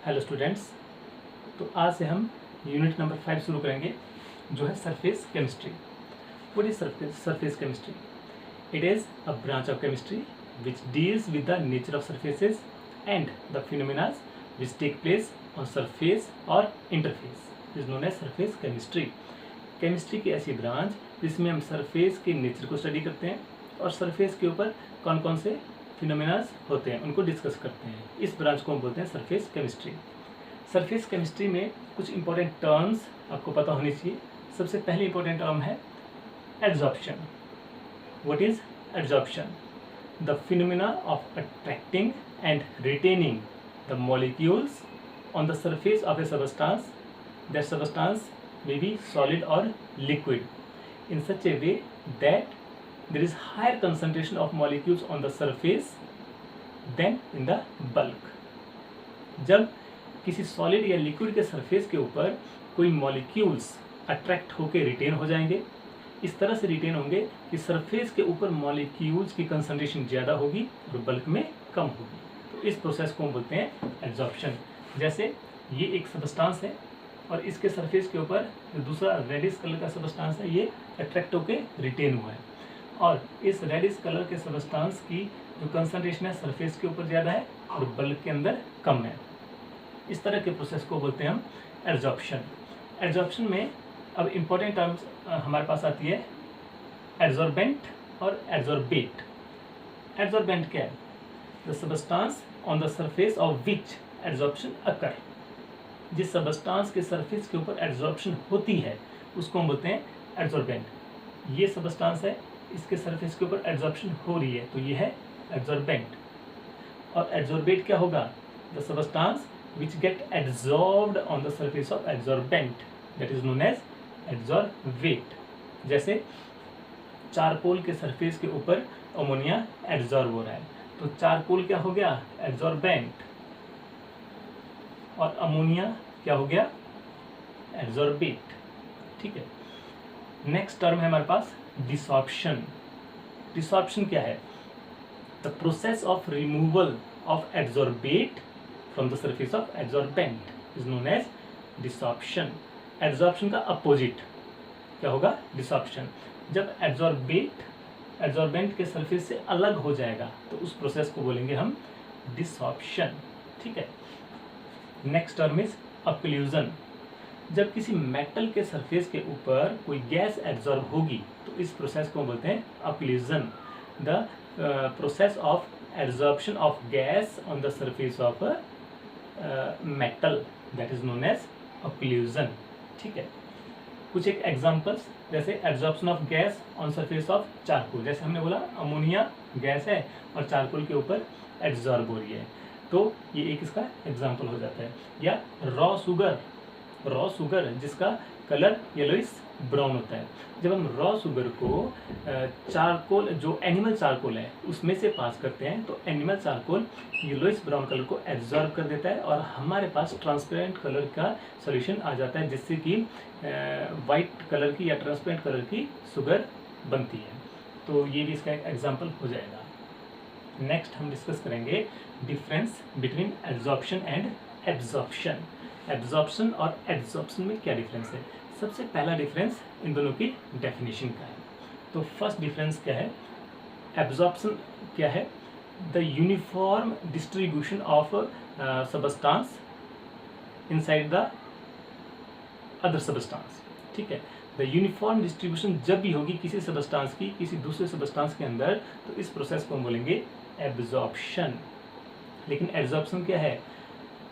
Hello students. तो आज से हम यूनिट नंबर 5 शुरू करेंगे जो है surface chemistry. What is surface chemistry? It is a branch of chemistry which deals with the nature of surfaces and the phenomena which take place on surface और interface is known as surface chemistry. Chemistry की ऐसी branch जिसमें हम surface के nature को study करते हैं और सरफेस के ऊपर कौन कौन से फिनोमेनाज होते हैं उनको डिस्कस करते हैं। इस ब्रांच को हम बोलते हैं सरफेस केमिस्ट्री। सरफेस केमिस्ट्री में कुछ इंपॉर्टेंट टर्म्स आपको पता होनी चाहिए। सबसे पहले इंपॉर्टेंट टर्म है adsorption. What is adsorption? The phenomena of attracting and retaining the molecules on the surface of A substance, that substance may be solid or liquid in such a way that there is higher concentration of molecules on the surface than in the bulk। जब किसी solid या liquid के surface के ऊपर कोई molecules attract होकर retain हो जाएंगे, इस तरह से रिटेन होंगे कि सरफेस के ऊपर मॉलिक्यूल्स की कंसंट्रेशन ज़्यादा होगी और बल्क में कम होगी। तो इस प्रोसेस को हम बोलते हैं एब्जॉर्प्शन। जैसे ये एक सबस्टांस है और इसके सरफेस के ऊपर जो दूसरा रेडिश कलर का सबस्टांस है ये अट्रैक्ट होकर रिटेन हुआ है और इस रेडिश कलर के सबस्टांस की जो कंसंट्रेशन है सरफेस के ऊपर ज़्यादा है और बल्क के अंदर कम है। इस तरह के प्रोसेस को बोलते हैं हम एड्जॉर्प्शन। एड्जॉर्प्शन में अब इम्पोर्टेंट टर्म्स हमारे पास आती है एड्जॉर्बेंट और एड्जॉर्बेट। एड्जॉर्बेंट क्या है? The substance on the surface of which adsorption occur. जिस सबस्टांस के सरफेस के ऊपर एड्जॉर्प्शन होती है उसको हम बोलते हैं एड्जॉर्बेंट। ये सबस्टांस है, इसके सरफेस के ऊपर एड्जॉर्प्शन हो रही है तो ये है एड्जॉर्बेंट। और एड्जॉर्बेट क्या होगा? The substance which get adsorbed on the surface of adsorbent, that is known as adsorbate. जैसे चारकोल के सरफेस के ऊपर अमोनिया एड्जॉर्ब हो रहा है तो चारकोल क्या हो गया? एड्जॉर्बेंट। और अमोनिया क्या हो गया? एड्जॉर्बेट। ठीक है। नेक्स्ट टर्म है हमारे पास डिसॉर्प्शन। डिसॉर्प्शन क्या है? The process of removal of adsorbate from the surface of adsorbent is known as desorption. Adsorption का अपोजिट क्या होगा? डिसॉर्प्शन। जब एड्जॉर्बेंट के सरफेस से अलग हो जाएगा तो उस प्रोसेस को बोलेंगे हम डिसॉर्प्शन। ठीक है। Next term is occlusion. जब किसी मेटल के सरफेस के ऊपर कोई गैस एब्जॉर्ब होगी तो इस प्रोसेस को बोलते हैं occlusion. The process of absorption of gas on the surface of metal, that is known as occlusion. ठीक है। कुछ एक एग्जांपल्स जैसे absorption of gas on surface of charcoal. जैसे हमने बोला अमोनिया गैस है और चारकोल के ऊपर एब्जॉर्ब हो रही है तो ये एक इसका एग्जाम्पल हो जाता है। या रॉ शुगर जिसका कलर येलोइश ब्राउन होता है। जब हम रॉ शुगर को चारकोल जो एनिमल चारकोल है उसमें से पास करते हैं तो animal charcoal yellowish brown colour को एब्जॉर्ब कर देता है और हमारे पास ट्रांसपेरेंट कलर का सॉल्यूशन आ जाता है जिससे कि वाइट कलर की या ट्रांसपेरेंट कलर की शुगर बनती है। तो ये भी इसका एक एग्जाम्पल हो जाएगा। नेक्स्ट हम डिस्कस करेंगे difference between absorption and absorption. Absorption और एड्जॉर्प्शन में क्या डिफरेंस है? सबसे पहला डिफरेंस इन दोनों की डेफिनेशन का है। तो फर्स्ट डिफरेंस क्या है? एब्जॉर्प्शन क्या है? The uniform distribution of substance inside the other substance. ठीक है। द यूनिफॉर्म डिस्ट्रीब्यूशन जब भी होगी किसी सबस्टांस की किसी दूसरे सबस्टांस के अंदर तो इस प्रोसेस को हम बोलेंगे एब्जॉर्प्शन। लेकिन एड्जॉर्प्शन क्या है?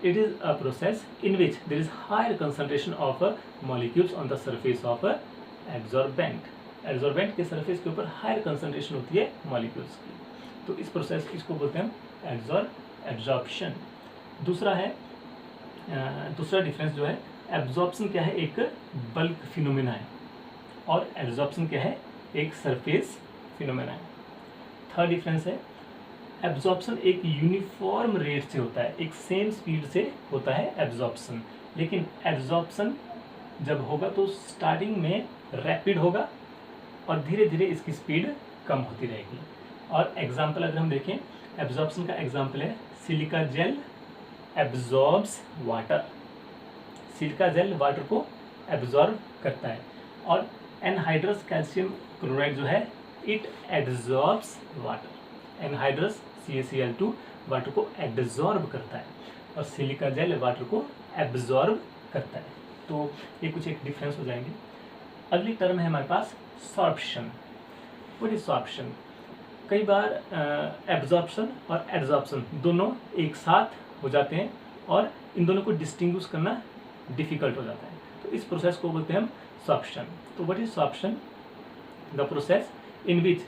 It is a process in which there is higher concentration of molecules on the surface of absorbent. Absorbent के सरफेस के ऊपर हायर कंसंट्रेशन होती है मॉलिक्यूल्स की तो इस प्रोसेस इसको बोलते हैं हम एब्जॉर्प्शन। दूसरा डिफरेंस जो है एब्जॉर्प्शन क्या है? एक बल्क फिनोमेना है और एब्जॉर्प्शन क्या है? एक सरफेस फिनोमेना है। थर्ड डिफरेंस है एब्जॉर्प्शन एक यूनिफॉर्म रेट से होता है, एक सेम स्पीड से होता है एब्जॉर्प्शन। लेकिन एब्जॉर्प्शन जब होगा तो स्टार्टिंग में रैपिड होगा और धीरे धीरे इसकी स्पीड कम होती रहेगी। और एग्जांपल अगर हम देखें एब्जॉर्प्शन का एग्जांपल है silica gel absorbs water, silica gel water को एब्जॉर्ब करता है, और एनहाइड्रस कैल्शियम क्लोराइड जो है it absorbs water, anhydrous CaCl2 water को एब्जॉर्ब करता है और सिलिका जेल वाटर को एब्जॉर्ब करता है। तो ये कुछ एक डिफरेंस हो जाएंगे। अगली टर्म है हमारे पास सॉर्प्शन। What is sorption? कई बार एब्जॉर्प्शन और एड्जॉर्प्शन दोनों एक साथ हो जाते हैं और इन दोनों को डिस्टिंग्विश करना डिफिकल्ट हो जाता है, तो इस प्रोसेस को बोलते हैं हम सॉर्प्शन। तो what is sorption? The process in which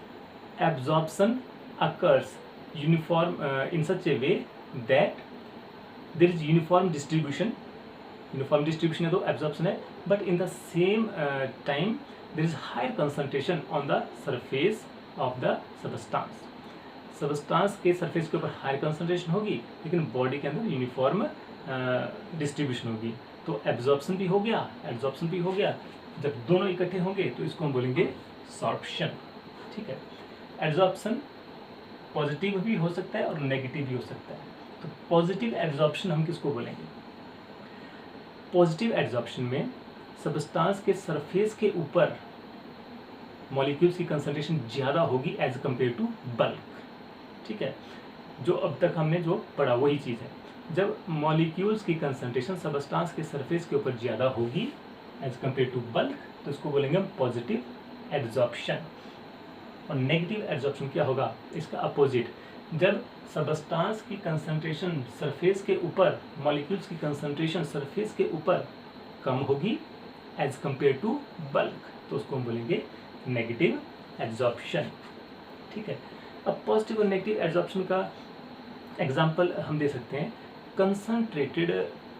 absorption occurs uniform in such a way that there is uniform distribution है तो एब्जॉर्प्शन है, but in the same time there is higher concentration on the surface of the substance के surface के ऊपर higher concentration होगी, लेकिन body के अंदर यूनिफॉर्म डिस्ट्रीब्यूशन होगी। तो एब्जॉर्प्शन भी हो गया, एब्जॉर्प्शन भी हो गया। जब दोनों इकट्ठे होंगे तो इसको हम बोलेंगे सॉर्प्शन। ठीक है, एब्जॉर्प्शन पॉजिटिव भी हो सकता है और नेगेटिव भी हो सकता है। तो पॉजिटिव एब्जॉर्प्शन हम किसको बोलेंगे? पॉजिटिव एब्जॉर्प्शन में सबस्टांस के सरफेस के ऊपर मॉलिक्यूल्स की कंसंट्रेशन ज़्यादा होगी एज कम्पेयर टू बल्क। ठीक है, जो अब तक हमने जो पढ़ा वही चीज़ है। जब मॉलिक्यूल्स की कंसंट्रेशन सबस्टांस के सरफेस के ऊपर ज़्यादा होगी एज कम्पेयर टू बल्क, तो इसको बोलेंगे हम पॉजिटिव एब्जॉर्प्शन। और नेगेटिव एब्जॉर्प्शन क्या होगा? इसका अपोजिट। जब सबस्टांस की कंसंट्रेशन सरफेस के ऊपर, मॉलिक्यूल्स की कंसंट्रेशन सरफेस के ऊपर कम होगी एज कम्पेयर टू बल्क, तो उसको हम बोलेंगे नेगेटिव एब्जॉर्प्शन। ठीक है, अब पॉजिटिव और नेगेटिव एब्जॉर्प्शन का एग्जाम्पल हम दे सकते हैं। कंसंट्रेटेड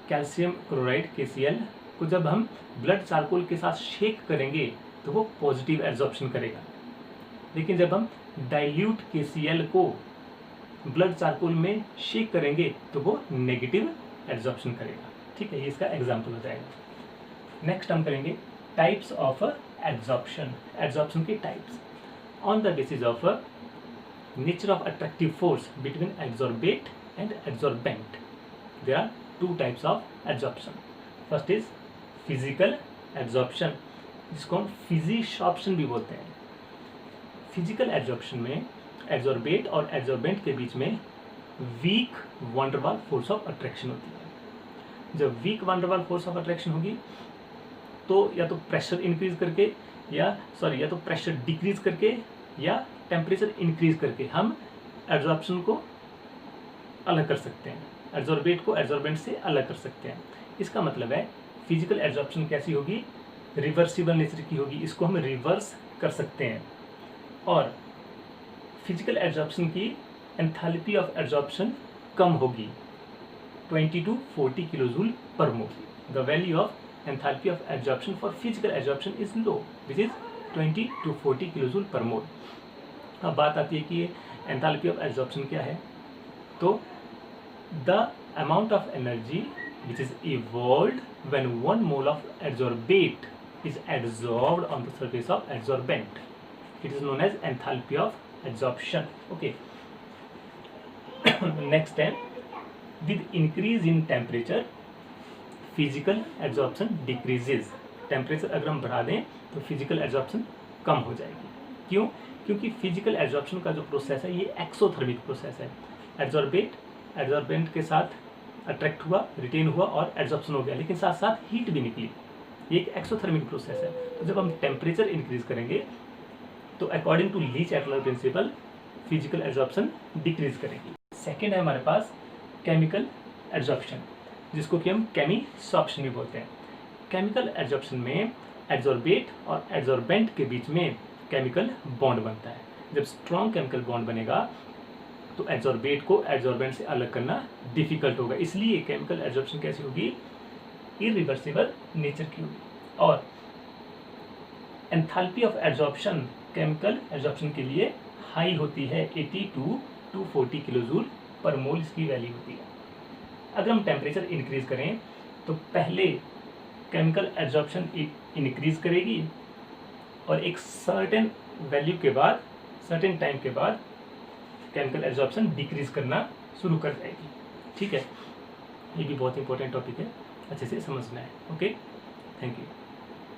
कैल्शियम क्लोराइड KCl को जब हम ब्लड चारकोल के साथ शेक करेंगे तो वो पॉजिटिव एब्जॉर्प्शन करेगा, लेकिन जब हम डाइल्यूट KCl को ब्लड चारकोल में शेक करेंगे तो वो नेगेटिव एब्जॉर्प्शन करेगा। ठीक है, ये इसका एग्जाम्पल हो जाएगा। नेक्स्ट हम करेंगे टाइप्स ऑफ एब्जॉर्प्शन, एब्जॉर्प्शन के types on the basis of nature of attractive force between adsorbate and adsorbent. There are two types of adsorption. First is physical absorption, जिसको हम फिजिशॉर्प्शन भी बोलते हैं। फिजिकल एब्जॉर्प्शन में एड्सॉर्बेट और एड्सॉर्बेंट के बीच में weak van der Waals force of attraction होती है। जब weak van der Waals force of attraction होगी तो या तो प्रेशर इंक्रीज करके या तो प्रेशर डिक्रीज करके या टेम्परेचर इंक्रीज करके हम एब्जॉर्प्शन को अलग कर सकते हैं, एड्सॉर्बेट को एड्सॉर्बेंट से अलग कर सकते हैं। इसका मतलब है फिजिकल एब्जॉर्प्शन कैसी होगी? रिवर्सिबल नेचर की होगी, इसको हम रिवर्स कर सकते हैं। और फिजिकल एब्जॉर्प्शन की एंथैल्पी ऑफ एब्जॉर्प्शन कम होगी, 20 to 40 kilojoule per mole. The value of enthalpy of absorption for physical absorption is low, which is 20 to 40 kilojoule per mole. अब बात आती है कि एंथैल्पी ऑफ एब्जॉर्प्शन क्या है? तो the amount of energy which is evolved when 1 mole of adsorbate is adsorbed on the surface of adsorbent. It is known as enthalpy of adsorption. Okay. Next time, with increase in temperature, physical absorption decreases. Temperature अगर हम बढ़ा दें तो physical absorption कम हो जाएगी। क्यों? क्योंकि physical absorption का जो प्रोसेस है ये एक्सोथर्मिक प्रोसेस है। एड्सॉर्बेंट के साथ अट्रैक्ट हुआ, रिटेन हुआ और एब्जॉर्प्शन हो गया, लेकिन साथ साथ हीट भी निकली। ये एक एक्सोथर्मिक प्रोसेस है। तो जब हम टेम्परेचर इंक्रीज करेंगे तो according to Le Chatelier principle physical absorption decrease करेगी। सेकेंड है हमारे पास केमिकल एब्जॉर्प्शन, जिसको कि हम केमिसॉर्प्शन भी बोलते हैं। केमिकल एब्जॉर्प्शन में एड्सॉर्बेट और एड्सॉर्बेंट के बीच में केमिकल बॉन्ड बनता है। जब स्ट्रॉन्ग केमिकल बॉन्ड बनेगा तो एड्सॉर्बेट को एड्सॉर्बेंट से अलग करना डिफिकल्ट होगा, इसलिए केमिकल एब्जॉर्प्शन कैसी होगी? इरिवर्सिबल नेचर की होगी। और enthalpy of absorption chemical absorption के लिए हाई होती है, 80 to 240 किलोजूल पर मोल इसकी वैल्यू होती है। अगर हम टेम्परेचर इंक्रीज करें तो पहले केमिकल एब्जॉर्प्शन इंक्रीज करेगी और एक सर्टेन वैल्यू के बाद, सर्टेन टाइम के बाद केमिकल एब्जॉर्प्शन डिक्रीज करना शुरू कर जाएगी। ठीक है, ये भी बहुत इंपॉर्टेंट टॉपिक है, अच्छे से समझना है। Okay, thank you.